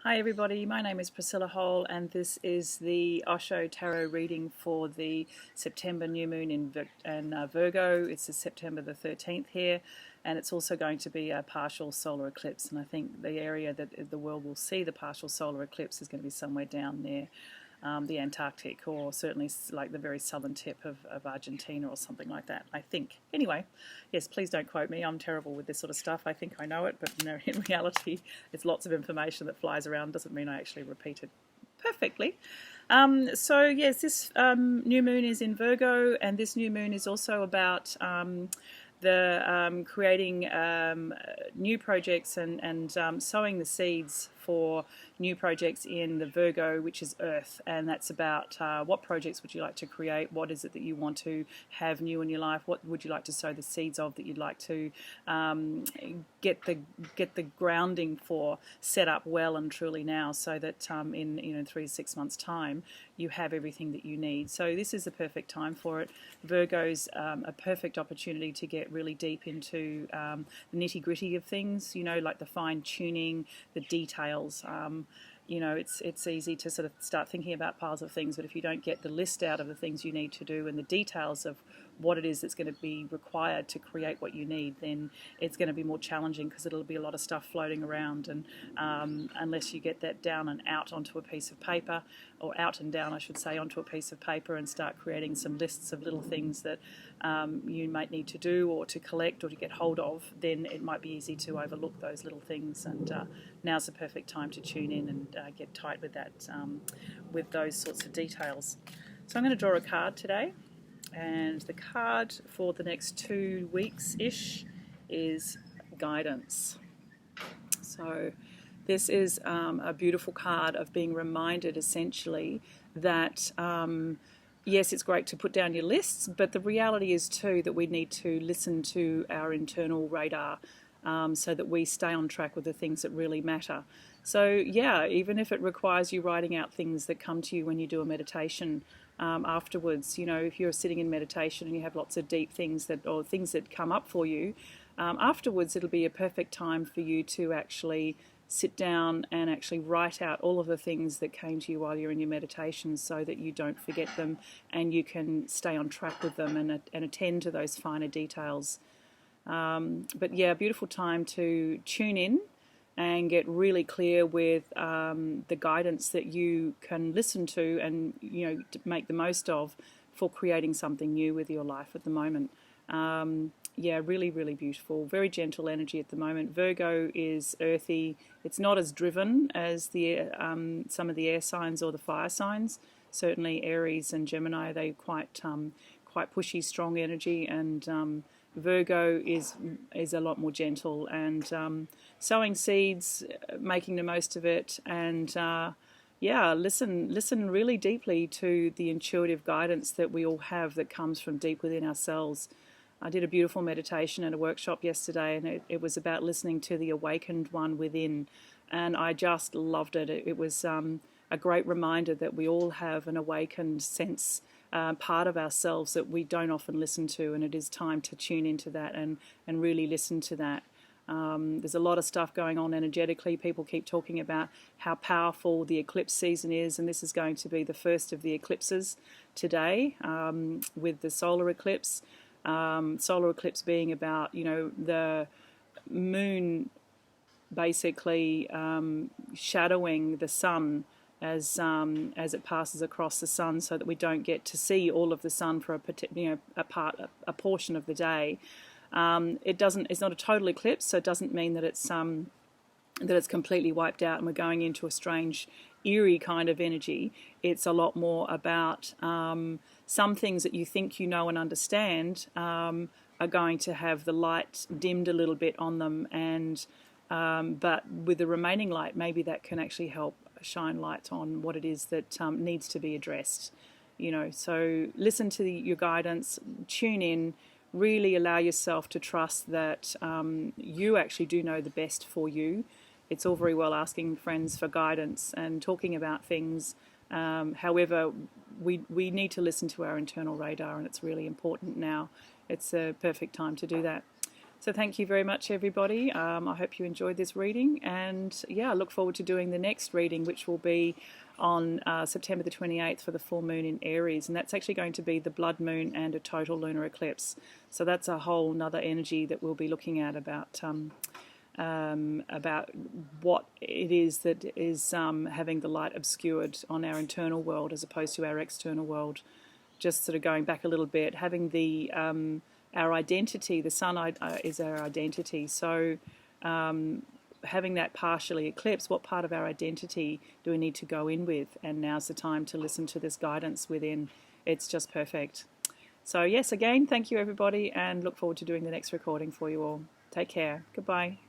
Hi everybody, my name is Priscilla Hole and this is the Osho Tarot reading for the September New Moon in Virgo. It's the September the 13th here, and it's also going to be a partial solar eclipse, and I think the area that the world will see the partial solar eclipse is going to be somewhere down there. The Antarctic, or certainly like the very southern tip of Argentina or something like that, I think. Anyway, yes, please don't quote me. I'm terrible with this sort of stuff. I think I know it, but in reality, it's lots of information that flies around. Doesn't mean I actually repeat it perfectly. So yes, this new moon is in Virgo, and this new moon is also about creating new projects and sowing the seeds for new projects in the Virgo, which is Earth, and that's about what projects would you like to create, what is it that you want to have new in your life, what would you like to sow the seeds of that you'd like to get the grounding for set up well and truly now, so that in 3 to 6 months time you have everything that you need. So this is the perfect time for it. Virgo's a perfect opportunity to get really deep into the nitty-gritty of things, like the fine-tuning, the details. It's easy to sort of start thinking about piles of things, but if you don't get the list out of the things you need to do and the details of what it is that's going to be required to create what you need, then it's going to be more challenging, because it'll be a lot of stuff floating around, and unless you get that down and out onto a piece of paper, or out and down I should say onto a piece of paper, and start creating some lists of little things that you might need to do or to collect or to get hold of, then it might be easy to overlook those little things, and now's the perfect time to tune in and get tight with that, with those sorts of details. So I'm going to draw a card today, and the card for the next 2 weeks-ish is guidance. So this is a beautiful card of being reminded essentially that yes, it's great to put down your lists, but the reality is too that we need to listen to our internal radar, so that we stay on track with the things that really matter. So yeah, even if it requires you writing out things that come to you when you do a meditation, afterwards, if you're sitting in meditation and you have lots of deep things that come up for you, afterwards it'll be a perfect time for you to actually sit down and actually write out all of the things that came to you while you're in your meditation, so that you don't forget them and you can stay on track with them and attend to those finer details. But yeah, beautiful time to tune in and get really clear with the guidance that you can listen to and to make the most of for creating something new with your life at the moment. Yeah, really, really beautiful. Very gentle energy at the moment. Virgo is earthy. It's not as driven as the some of the air signs or the fire signs. Certainly Aries and Gemini, they're quite pushy, strong energy, and Virgo is a lot more gentle, and sowing seeds, making the most of it, and listen really deeply to the intuitive guidance that we all have that comes from deep within ourselves. I did a beautiful meditation at a workshop yesterday, and it was about listening to the awakened one within, and I just loved it. It was a great reminder that we all have an awakened sense, part of ourselves that we don't often listen to, and it is time to tune into that and really listen to that. There's a lot of stuff going on energetically. People keep talking about how powerful the eclipse season is, and this is going to be the first of the eclipses today, with the solar eclipse. Solar eclipse being about the moon basically shadowing the sun as it passes across the sun, so that we don't get to see all of the sun for a portion of the day. It's not a total eclipse, so it doesn't mean that it's completely wiped out and we're going into a strange, eerie kind of energy. It's a lot more about some things that you think you know and understand are going to have the light dimmed a little bit on them, and but with the remaining light, maybe that can actually help shine light on what it is that needs to be addressed. So listen to your guidance, tune in, really allow yourself to trust that you actually do know the best for you. It's all very well asking friends for guidance and talking about things. However, we need to listen to our internal radar, and it's really important now. It's a perfect time to do that. So thank you very much, everybody. I hope you enjoyed this reading, and yeah, I look forward to doing the next reading, which will be on September the 28th for the full moon in Aries, and that's actually going to be the blood moon and a total lunar eclipse. So that's a whole nother energy that we'll be looking at about what it is that is having the light obscured on our internal world as opposed to our external world. Just sort of going back a little bit, having the our identity, the sun is our identity. So having that partially eclipsed, what part of our identity do we need to go in with? And now's the time to listen to this guidance within. It's just perfect. So yes, again, thank you everybody, and look forward to doing the next recording for you all. Take care. Goodbye.